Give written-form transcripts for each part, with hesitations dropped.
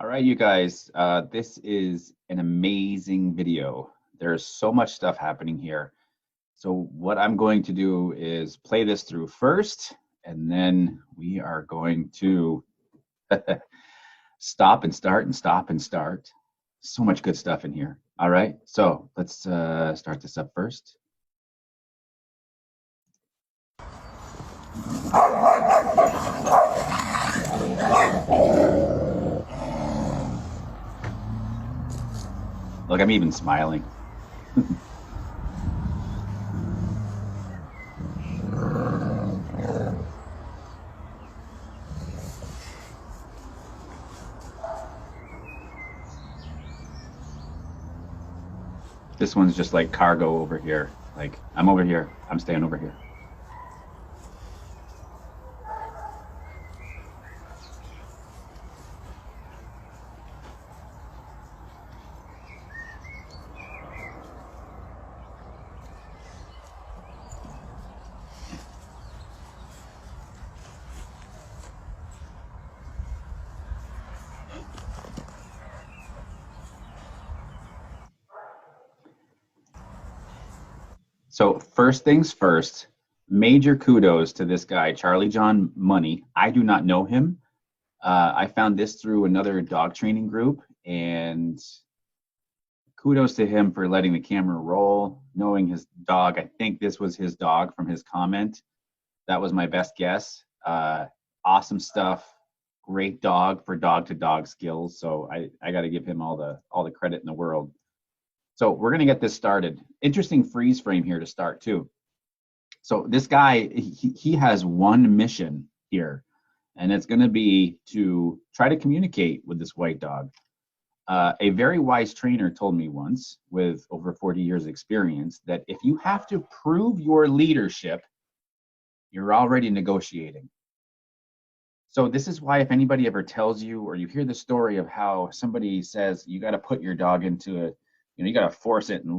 All right, you guys, this is an amazing video. There's so much stuff happening here. So what I'm going to do is play this through first, and then we are going to stop and start and stop and start. So much good stuff in here. All right, so let's start this up first. Look, I'm even smiling. This one's just like cargo over here. Like, I'm over here. I'm staying over here. So first things first, major kudos to this guy, Charlie John Money. I do not know him. I found this through another dog training group, and kudos to him for letting the camera roll, knowing his dog. I think this was his dog from his comment. That was my best guess. Awesome stuff. Great dog for dog to dog skills. So I got to give him all the credit in the world. So we're going to get this started. Interesting freeze frame here to start too. So this guy, he has one mission here, and it's going to be to try to communicate with this white dog. A very wise trainer told me once, with over 40 years experience, that if you have to prove your leadership, you're already negotiating. So this is why if anybody ever tells you, or you hear the story of how somebody says you got to put your dog into a, you got to force it and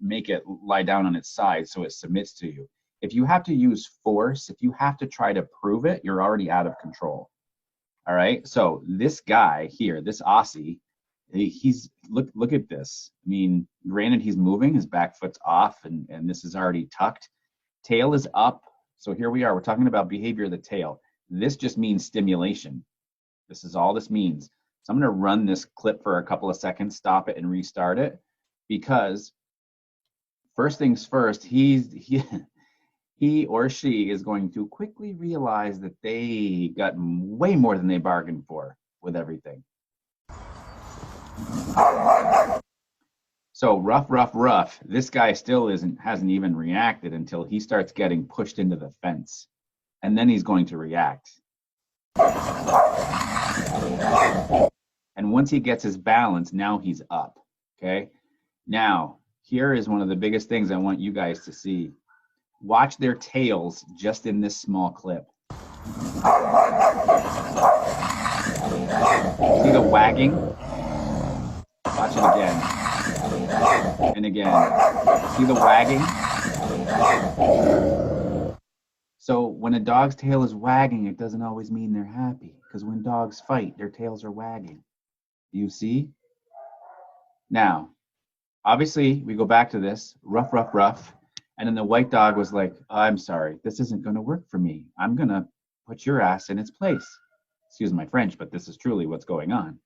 make it lie down on its side so it submits to you. If you have to use force, if you have to try to prove it, you're already out of control. All right. So this guy here, this Aussie, he's look at this. I mean, granted, he's moving, his back foot's off, and this is already tucked. Tail is up. So here we are. We're talking about behavior of the tail. This just means stimulation. This is all this means. So I'm going to run this clip for a couple of seconds, stop it, and restart it, because first things first, he or she is going to quickly realize that they got way more than they bargained for with everything. So rough. This guy still hasn't even reacted until he starts getting pushed into the fence, and then he's going to react. And once he gets his balance, now he's up, okay? Now, here is one of the biggest things I want you guys to see. Watch their tails just in this small clip. See the wagging? Watch it again. And again. See the wagging? So when a dog's tail is wagging, it doesn't always mean they're happy, because when dogs fight, their tails are wagging. You see? Now, obviously, we go back to this, rough. And then the white dog was like, I'm sorry, this isn't going to work for me. I'm going to put your ass in its place. Excuse my French, but this is truly what's going on.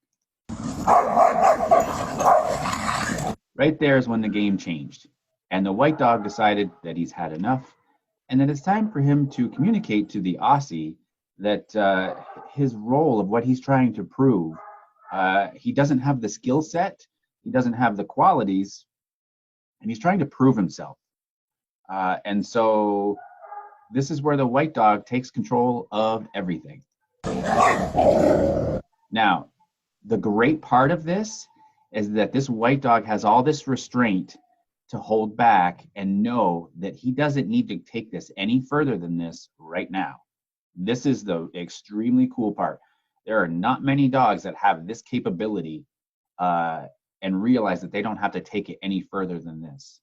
Right there is when the game changed. And the white dog decided that he's had enough, and that it's time for him to communicate to the Aussie that his role of what he's trying to prove, he doesn't have the skill set, he doesn't have the qualities, and he's trying to prove himself. And so this is where the white dog takes control of everything. Now, the great part of this is that this white dog has all this restraint to hold back and know that he doesn't need to take this any further than this right now. This is the extremely cool part. There are not many dogs that have this capability and realize that they don't have to take it any further than this.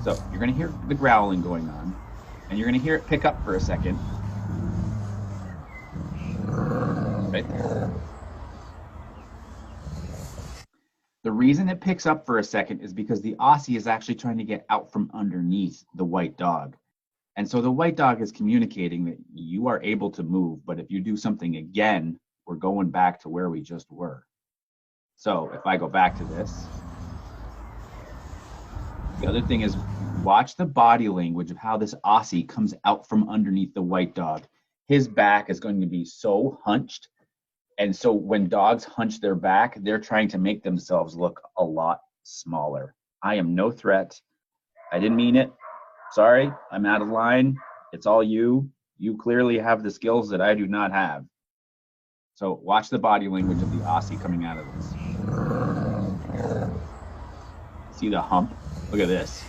So you're going to hear the growling going on, and you're going to hear it pick up for a second. right there. The reason it picks up for a second is because the Aussie is actually trying to get out from underneath the white dog. And so the white dog is communicating that you are able to move, but if you do something again, we're going back to where we just were. So if I go back to this, the other thing is watch the body language of how this Aussie comes out from underneath the white dog. His back is going to be so hunched. And so when dogs hunch their back, they're trying to make themselves look a lot smaller. I am no threat. I didn't mean it. Sorry, I'm out of line. It's all you. You clearly have the skills that I do not have. So watch the body language of the Aussie coming out of this. See the hump? Look at this.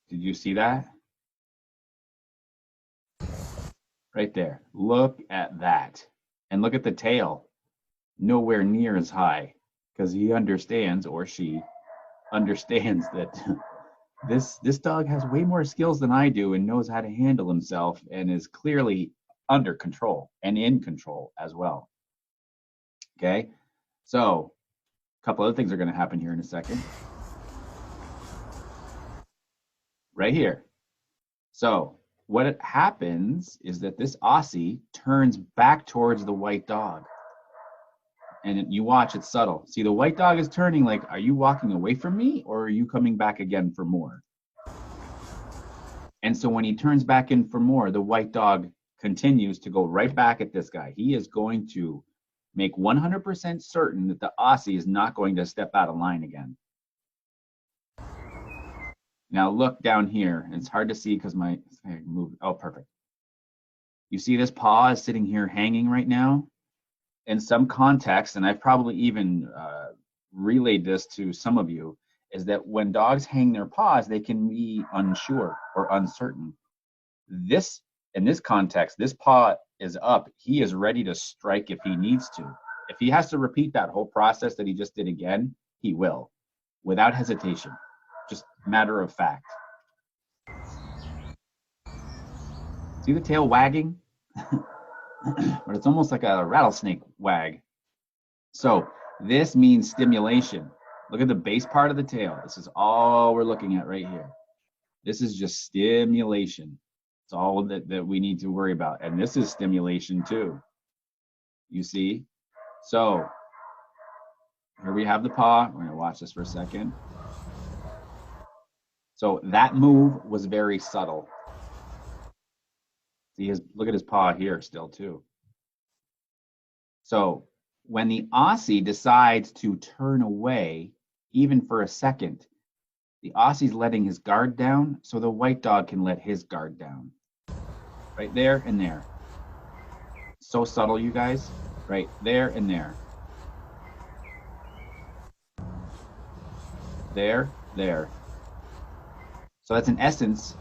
Did you see that? Right there. Look at that. And look at the tail. Nowhere near as high, because he understands, or she understands, that this dog has way more skills than I do and knows how to handle himself and is clearly under control and in control as well. Okay, so a couple other things are going to happen here in a second. Right here. So what happens is that this Aussie turns back towards the white dog. And you watch, it's subtle. See, the white dog is turning like, are you walking away from me or are you coming back again for more? And so when he turns back in for more, the white dog continues to go right back at this guy. He is going to make 100% certain that the Aussie is not going to step out of line again. Now look down here. It's hard to see because my move. Oh, perfect. You see this paw is sitting here hanging right now? In some context, and I've probably even relayed this to some of you, is that when dogs hang their paws, they can be unsure or uncertain. This, in this context, this paw is up. He is ready to strike if he needs to. If he has to repeat that whole process that he just did again, he will, without hesitation. Just matter of fact. See the tail wagging? But it's almost like a rattlesnake wag. So this means stimulation. Look at the base part of the tail. This is all we're looking at right here. This is just stimulation. It's all that we need to worry about. And this is stimulation too. You see? So here we have the paw. We're going to watch this for a second. So that move was very subtle. See look at his paw here still too. So when the Aussie decides to turn away, even for a second, the Aussie's letting his guard down so the white dog can let his guard down. Right there and there. So subtle, you guys. Right there and there. There, there. So that's in essence,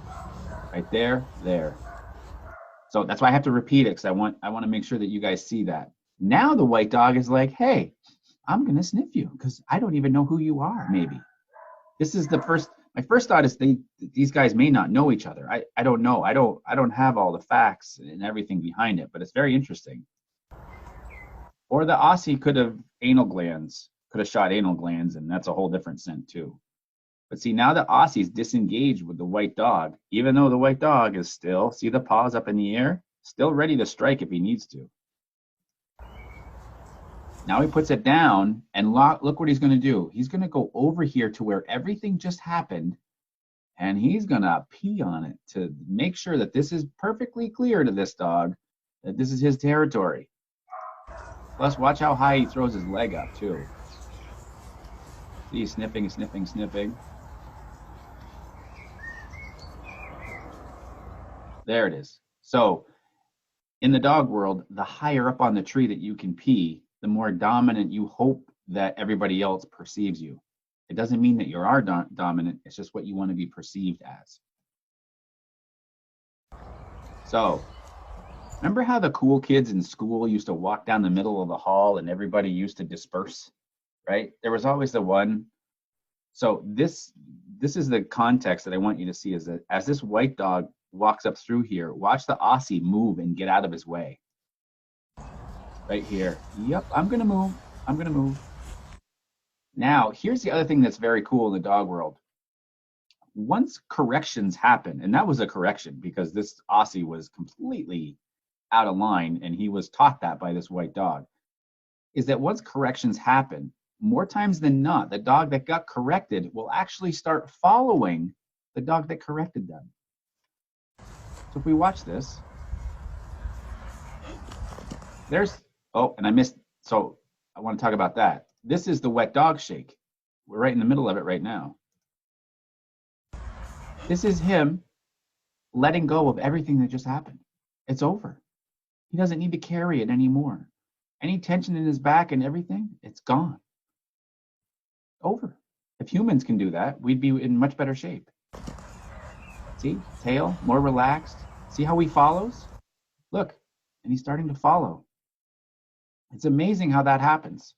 right there, there. So that's why I have to repeat it, because I want to make sure that you guys see that. Now the white dog is like, hey, I'm going to sniff you because I don't even know who you are, maybe. This is my first thought is these guys may not know each other. I don't know. I don't have all the facts and everything behind it, but it's very interesting. Or the Aussie could have shot anal glands, and that's a whole different scent too. But see, now the Aussie's disengaged with the white dog, even though the white dog is still, see the paws up in the air, still ready to strike if he needs to. Now he puts it down, and look what he's going to do. He's going to go over here to where everything just happened, and he's going to pee on it to make sure that this is perfectly clear to this dog, that this is his territory. Plus, watch how high he throws his leg up, too. See, he's sniffing, sniffing, sniffing. There it is. So, in the dog world, the higher up on the tree that you can pee, the more dominant you hope that everybody else perceives you. It doesn't mean that you are dominant. It's just what you want to be perceived as. So, remember how the cool kids in school used to walk down the middle of the hall and everybody used to disperse, right? There was always the one. So this is the context that I want you to see, is that as this white dog walks up through here, watch the Aussie move and get out of his way. right here. Yep, I'm gonna move. I'm gonna move. Now, here's the other thing that's very cool in the dog world. Once corrections happen, and that was a correction because this Aussie was completely out of line and he was taught that by this white dog, is that once corrections happen, more times than not, the dog that got corrected will actually start following the dog that corrected them. So if we watch this, there's, oh, and I missed, so I want to talk about that. This is the wet dog shake. We're right in the middle of it right now. This is him letting go of everything that just happened. It's over. He doesn't need to carry it anymore. Any tension in his back and everything, it's gone. Over. If humans can do that, we'd be in much better shape. See, tail, more relaxed. See how he follows? Look, and he's starting to follow. It's amazing how that happens.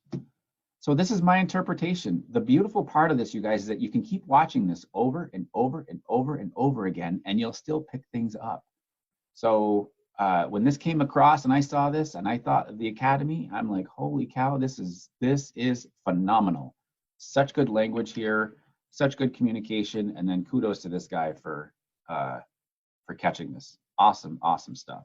So this is my interpretation. The beautiful part of this, you guys, is that you can keep watching this over and over and over and over again, and you'll still pick things up. So when this came across and I saw this and I thought of the Academy, I'm like, holy cow, this is phenomenal. Such good language here, such good communication, and then kudos to this guy for catching this. Awesome, awesome stuff.